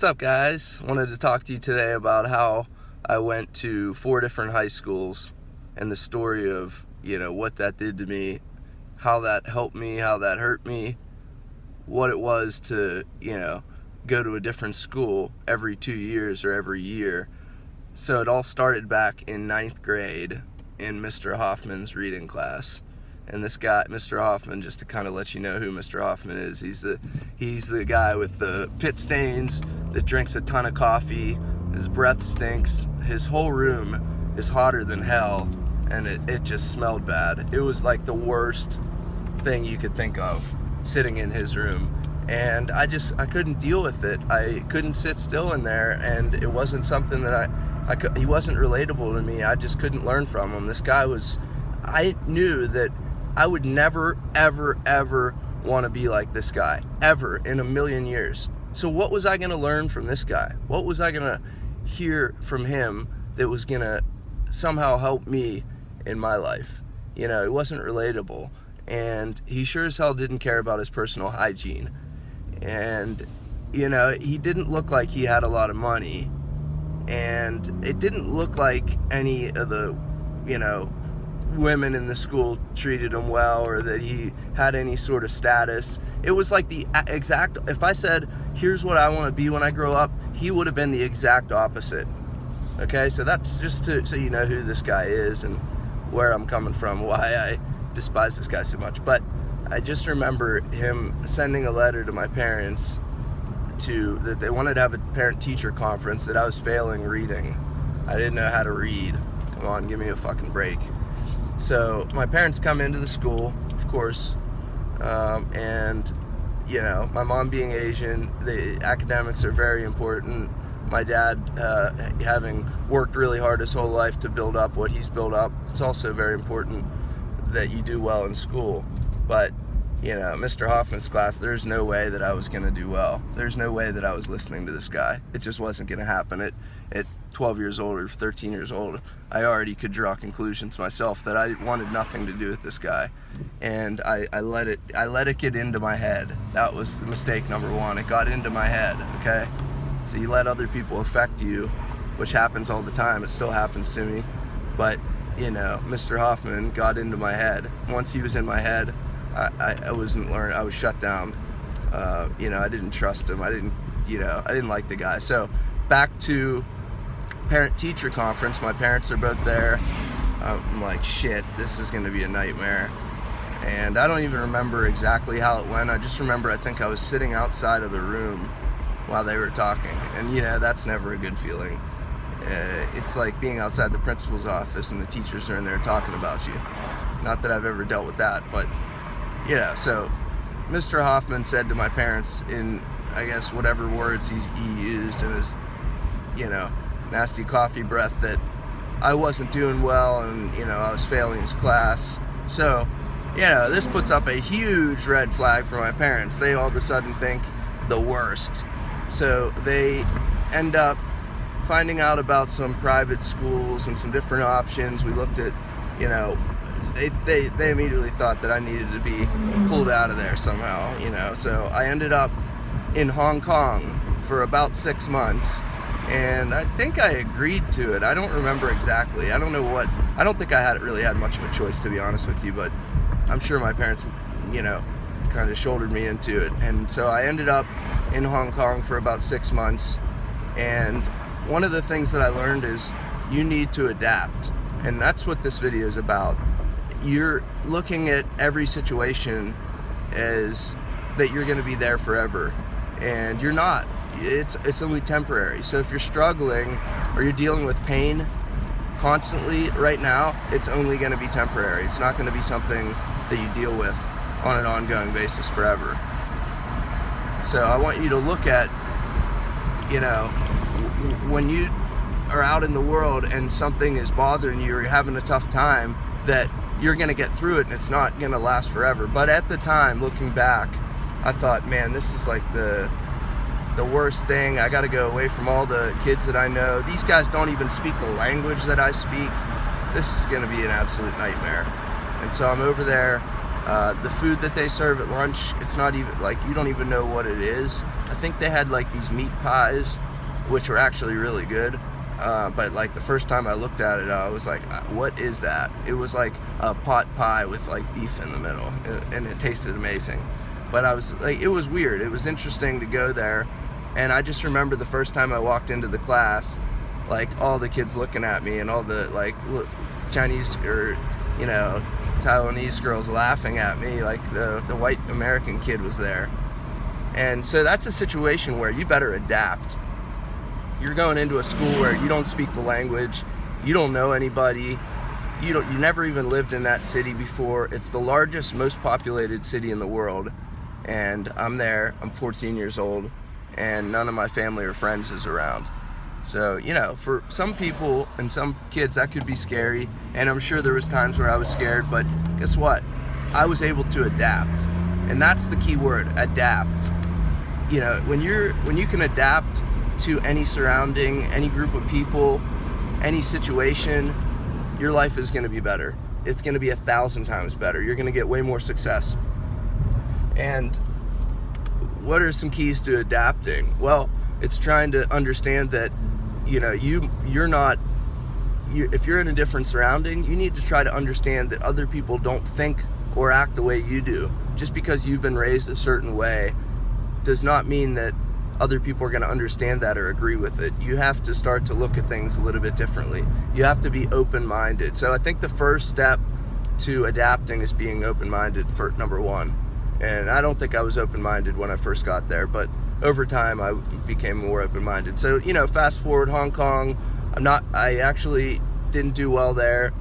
What's up, guys? Wanted to talk to you today about how I went to 4 different high schools and the story of, what that did to me, how that helped me, how that hurt me, what it was to, go to a different school every 2 years or every year. So it all started back in 9th grade in Mr. Hoffman's reading class. And this guy, Mr. Hoffman, just to kind of let you know who Mr. Hoffman is, he's the guy with the pit stains that drinks a ton of coffee. His breath stinks. His whole room is hotter than hell, and it just smelled bad. It was like the worst thing you could think of, sitting in his room. And I couldn't deal with it. I couldn't sit still in there, and it wasn't something that he wasn't relatable to me. I just couldn't learn from him. This guy I knew that I would never, ever, ever want to be like this guy, ever in a million years. So what was I going to learn from this guy? What was I going to hear from him that was going to somehow help me in my life? It wasn't relatable. And he sure as hell didn't care about his personal hygiene. And, he didn't look like he had a lot of money. And it didn't look like any of the, women in the school treated him well, or that he had any sort of status. It was like the exact, if I said, here's what I want to be when I grow up, he would have been the exact opposite. Okay, so that's just so you know who this guy is and where I'm coming from, why I despise this guy so much. But I just remember him sending a letter to my parents that they wanted to have a parent-teacher conference, that I was failing reading. I didn't know how to read. Come on, give me a fucking break. So my parents come into the school, of course, and, my mom being Asian, the academics are very important. My dad, having worked really hard his whole life to build up what he's built up, it's also very important that you do well in school. But, Mr. Hoffman's class, there's no way that I was going to do well. There's no way that I was listening to this guy. It just wasn't going to happen. At 12 years old or 13 years old, I already could draw conclusions myself that I wanted nothing to do with this guy. And I let it get into my head. That was mistake number one. It got into my head, okay? So you let other people affect you, which happens all the time. It still happens to me. But, Mr. Hoffman got into my head. Once he was in my head, I wasn't learning. I was shut down. I didn't trust him. I didn't like the guy. So back to parent-teacher conference. My parents are both there. I'm like, shit, this is going to be a nightmare. And I don't even remember exactly how it went. I just remember I think I was sitting outside of the room while they were talking. And, that's never a good feeling. It's like being outside the principal's office and the teachers are in there talking about you. Not that I've ever dealt with that, but, so Mr. Hoffman said to my parents in, I guess, whatever words he used in his, nasty coffee breath, that I wasn't doing well and, I was failing his class. So, this puts up a huge red flag for my parents. They all of a sudden think the worst. So they end up finding out about some private schools and some different options. We looked at, they immediately thought that I needed to be pulled out of there somehow, So I ended up in Hong Kong for about 6 months. And I think I agreed to it. I don't remember exactly. I don't think I really had much of a choice, to be honest with you, but I'm sure my parents, kind of shouldered me into it. And so I ended up in Hong Kong for about 6 months. And one of the things that I learned is you need to adapt. And that's what this video is about. You're looking at every situation as that you're going to be there forever. And you're not. It's only temporary. So if you're struggling or you're dealing with pain constantly right now, it's only going to be temporary. It's not going to be something that you deal with on an ongoing basis forever. So I want you to look at, when you are out in the world and something is bothering you or you're having a tough time, that you're going to get through it and it's not going to last forever. But at the time, looking back, I thought, man, this is like the worst thing. I got to go away from all the kids that I know. These guys don't even speak the language that I speak. This is going to be an absolute nightmare. And so I'm over there. The food that they serve at lunch, it's not even, like, you don't even know what it is. I think they had like these meat pies, which were actually really good. But like the first time I looked at it, I was like, what is that? It was like a pot pie with like beef in the middle, and it tasted amazing. But I was like, it was weird. It was interesting to go there. And I just remember the first time I walked into the class, like all the kids looking at me and all the like Chinese or, you know, Taiwanese girls laughing at me, like the white American kid was there. And so that's a situation where you better adapt. You're going into a school where you don't speak the language, you don't know anybody, you never even lived in that city before. It's the largest, most populated city in the world, and I'm there. I'm 14 years old, and none of my family or friends is around. So, you know, for some people and some kids that could be scary, and I'm sure there was times where I was scared, but guess what? I was able to adapt, and that's the key word, adapt. You know, when you can adapt to any surrounding, any group of people, any situation, your life is going to be better. It's going to be 1,000 times better. You're going to get way more success. And what are some keys to adapting? Well, it's trying to understand that, you know, if you're in a different surrounding, you need to try to understand that other people don't think or act the way you do. Just because you've been raised a certain way does not mean that other people are going to understand that or agree with it. You have to start to look at things a little bit differently. You have to be open-minded. So I think the first step to adapting is being open-minded for number one. And I don't think I was open-minded when I first got there, but over time I became more open-minded. So, you know, fast forward, Hong Kong, I actually didn't do well there.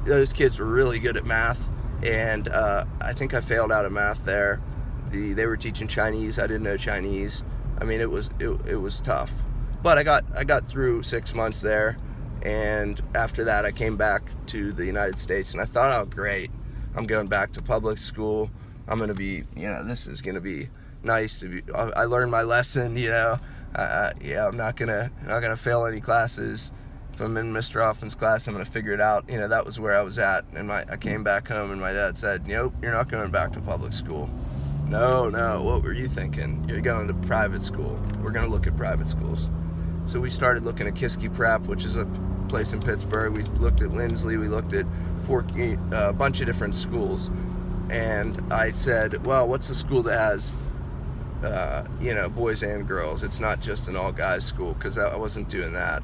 Those kids were really good at math, and I think I failed out of math there. They were teaching Chinese. I didn't know Chinese. I mean, it was tough, but I got through 6 months there, and after that I came back to the United States, and I thought, oh great, I'm going back to public school. I'm gonna be, you know, this is gonna be nice to be. I learned my lesson, you know. Yeah, I'm not gonna fail any classes. If I'm in Mr. Hoffman's class, I'm gonna figure it out. You know, that was where I was at, and I came back home, and my dad said, nope, you're not going back to public school. No, what were you thinking? You're going to private school. We're going to look at private schools. So we started looking at Kiski Prep, which is a place in Pittsburgh. We looked at Lindsley. We looked at a bunch of different schools. And I said, well, what's a school that has, you know, boys and girls? It's not just an all-guys school, because I wasn't doing that.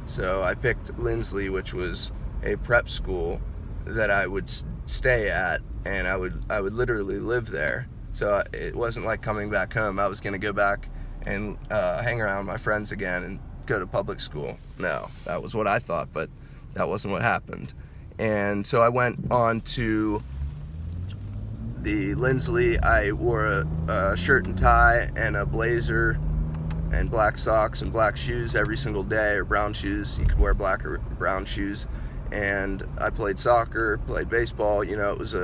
So I picked Lindsley, which was a prep school that I would stay at, and I would literally live there. So it wasn't like coming back home. I was going to go back and hang around with my friends again and go to public school. No, that was what I thought, but that wasn't what happened. And so I went on to the Lindsley. I wore a shirt and tie and a blazer and black socks and black shoes every single day, or brown shoes. You could wear black or brown shoes. And I played soccer, played baseball. You know, it was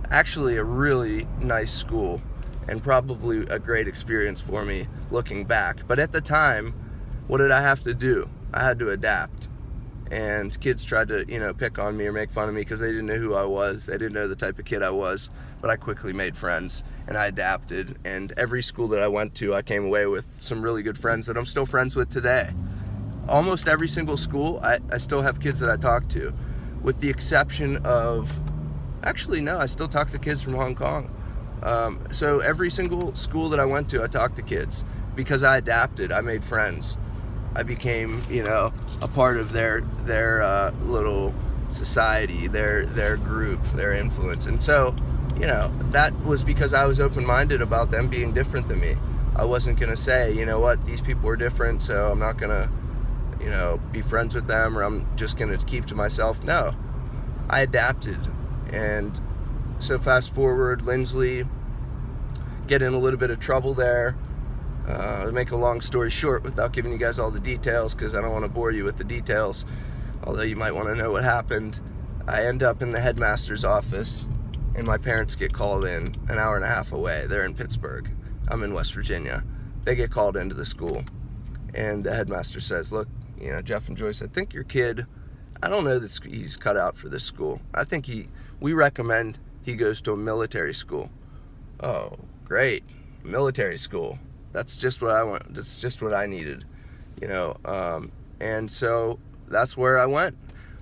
actually a really nice school, and probably a great experience for me looking back. But at the time, what did I have to do? I had to adapt. And kids tried to, you know, pick on me or make fun of me because they didn't know who I was. They didn't know the type of kid I was. But I quickly made friends, and I adapted. And every school that I went to, I came away with some really good friends that I'm still friends with today. Almost every single school, I still have kids that I talk to, with the exception of, actually no, I still talk to kids from Hong Kong. So every single school that I went to, I talked to kids because I adapted. I made friends. I became, you know, a part of their little society, their group, their influence. And so, you know, that was because I was open-minded about them being different than me. I wasn't going to say, you know what, these people are different, so I'm not going to, you know, be friends with them, or I'm just going to keep to myself. No, I adapted. And so fast forward, Lindsley, get in a little bit of trouble there. To make a long story short, without giving you guys all the details, because I don't want to bore you with the details, although you might want to know what happened, I end up in the headmaster's office, and my parents get called in an hour and a half away. They're in Pittsburgh. I'm in West Virginia. They get called into the school, and the headmaster says, look, you know, Jeff and Joyce, I think your kid, I don't know that he's cut out for this school. I think we recommend he goes to a military school. Oh, great. Military school. That's just what I want. That's just what I needed, you know. And so that's where I went.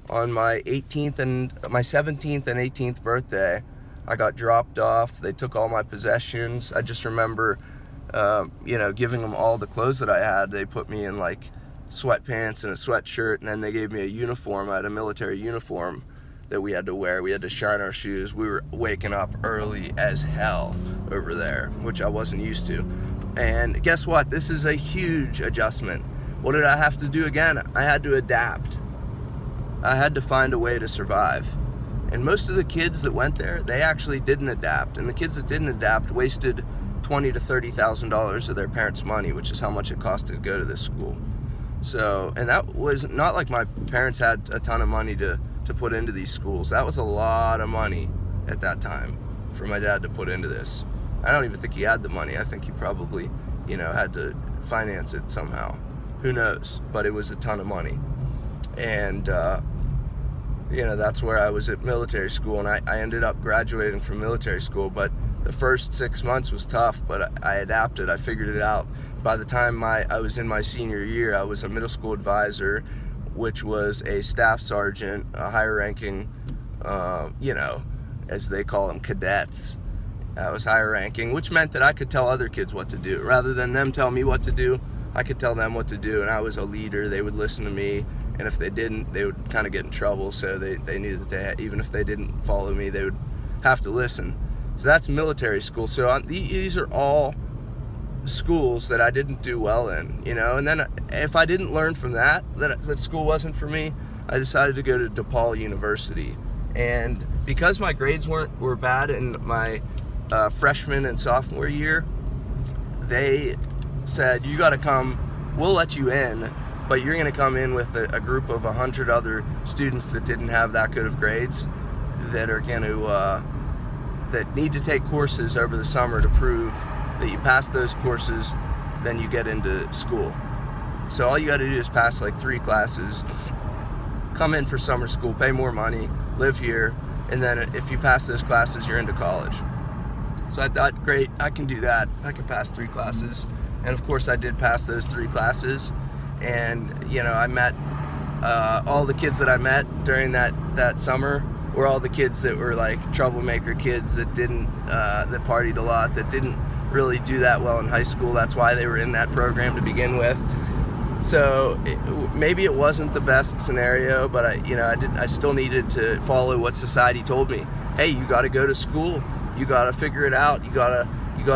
On my 17th and 18th birthday, I got dropped off. They took all my possessions. I just remember, giving them all the clothes that I had. They put me in like sweatpants and a sweatshirt, and then they gave me a uniform. I had a military uniform that we had to wear. We had to shine our shoes. We were waking up early as hell over there, which I wasn't used to. And guess what? This is a huge adjustment. What did I have to do again? I had to adapt. I had to find a way to survive. And most of the kids that went there, they actually didn't adapt. And the kids that didn't adapt wasted $20,000 to $30,000 of their parents' money, which is how much it cost to go to this school. So, and that was not like my parents had a ton of money to put into these schools. That was a lot of money at that time for my dad to put into this. I don't even think he had the money. I think he probably, had to finance it somehow. Who knows? But it was a ton of money. And, that's where I was at military school, and I ended up graduating from military school. But the first 6 months was tough, but I adapted. I figured it out. By the time I was in my senior year, I was a middle school advisor, which was a staff sergeant, a higher ranking, as they call them, cadets. I was higher ranking, which meant that I could tell other kids what to do. Rather than them tell me what to do, I could tell them what to do, and I was a leader. They would listen to me, and if they didn't, they would kind of get in trouble. So they knew that even if they didn't follow me, they would have to listen. So that's military school. So these are all schools that I didn't do well in, and then if I didn't learn from that school wasn't for me, I decided to go to DePaul University. And because my grades were bad in my freshman and sophomore year, they said, you got to come, we'll let you in, but you're going to come in with a group of 100 other students that didn't have that good of grades, that are going to that need to take courses over the summer to prove that you pass those courses, then you get into school. So all you got to do is pass like 3 classes, come in for summer school, pay more money, live here, and then if you pass those classes, you're into college. So I thought, great, I can do that. I can pass 3 classes. And of course I did pass those 3 classes. And I met all the kids that I met during that summer were all the kids that were like troublemaker kids that didn't that partied a lot, that didn't really do that well in high school. That's why they were in that program to begin with. So maybe it wasn't the best scenario, but I still needed to follow what society told me. Hey, you got to go to school. You got to figure it out. You got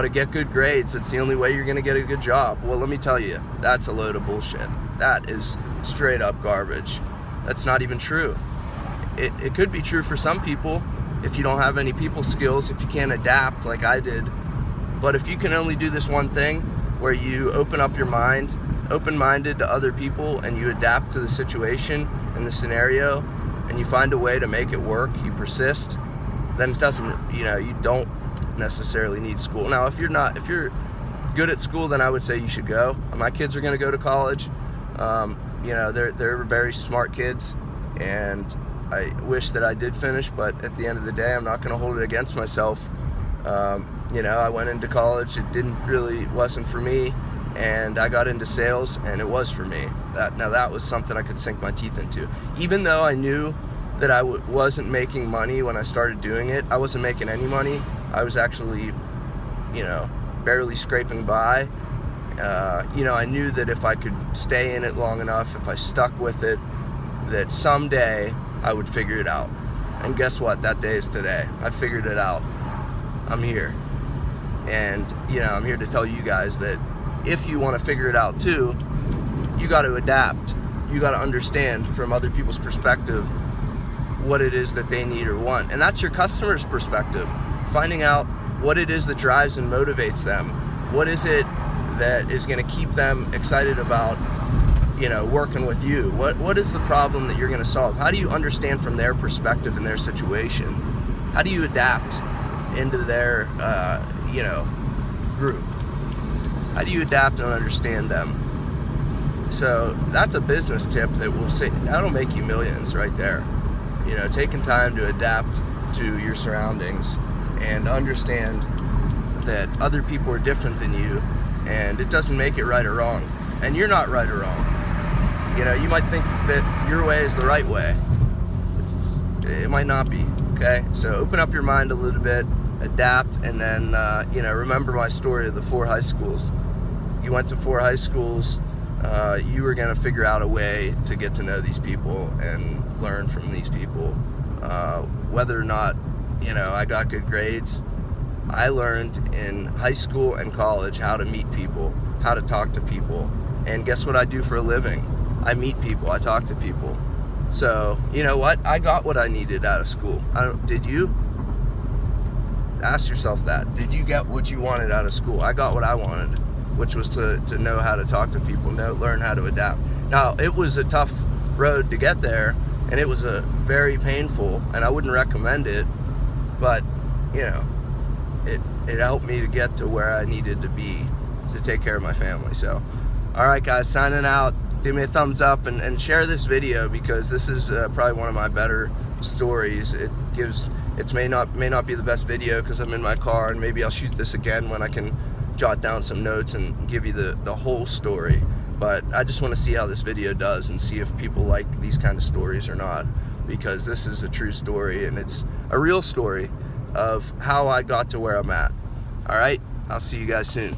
to get good grades. It's the only way you're going to get a good job. Well, let me tell you, that's a load of bullshit. That is straight up garbage. That's not even true. It could be true for some people if you don't have any people skills, if you can't adapt like I did. But if you can only do this one thing where you open up your mind, open-minded to other people, and you adapt to the situation and the scenario, and you find a way to make it work, you persist, then it doesn't, you don't necessarily need school. Now, if you're good at school, then I would say you should go. My kids are going to go to college. They're very smart kids, and I wish that I did finish, but at the end of the day, I'm not going to hold it against myself. I went into college. It wasn't for me, and I got into sales, and it was for me. That was something I could sink my teeth into. Even though I knew that I wasn't making money when I started doing it, I wasn't making any money. I was actually, barely scraping by. I knew that if I could stay in it long enough, if I stuck with it, that someday I would figure it out. And guess what? That day is today. I figured it out. I'm here. And, I'm here to tell you guys that if you want to figure it out too, you got to adapt. You got to understand from other people's perspective what it is that they need or want. And that's your customer's perspective. Finding out what it is that drives and motivates them. What is it that is going to keep them excited about, working with you? What is the problem that you're going to solve? How do you understand from their perspective and their situation? How do you adapt into their, group? How do you adapt and understand them? So that's a business tip that'll make you millions right there. Taking time to adapt to your surroundings and understand that other people are different than you, and it doesn't make it right or wrong. And you're not right or wrong. You know, you might think that your way is the right way. It might not be, okay? So open up your mind a little bit, adapt, and then, you know, remember my story of the 4 high schools. You went to 4 high schools, you were gonna figure out a way to get to know these people and learn from these people. Whether or not, you know, I got good grades, I learned in high school and college how to meet people, how to talk to people. And guess what I do for a living? I meet people, I talk to people. So, you know what? I got what I needed out of school. Did you? Ask yourself that. Did you get what you wanted out of school? I got what I wanted, which was to know how to talk to people, learn how to adapt. Now, it was a tough road to get there, and it was a very painful, and I wouldn't recommend it, but, you know, it helped me to get to where I needed to be to take care of my family. So, all right, guys, signing out. Give me a thumbs up and share this video, because this is probably one of my better stories. It may not be the best video because I'm in my car, and maybe I'll shoot this again when I can jot down some notes and give you the whole story. But I just want to see how this video does and see if people like these kind of stories or not, because this is a true story, and it's a real story of how I got to where I'm at. All right, I'll see you guys soon.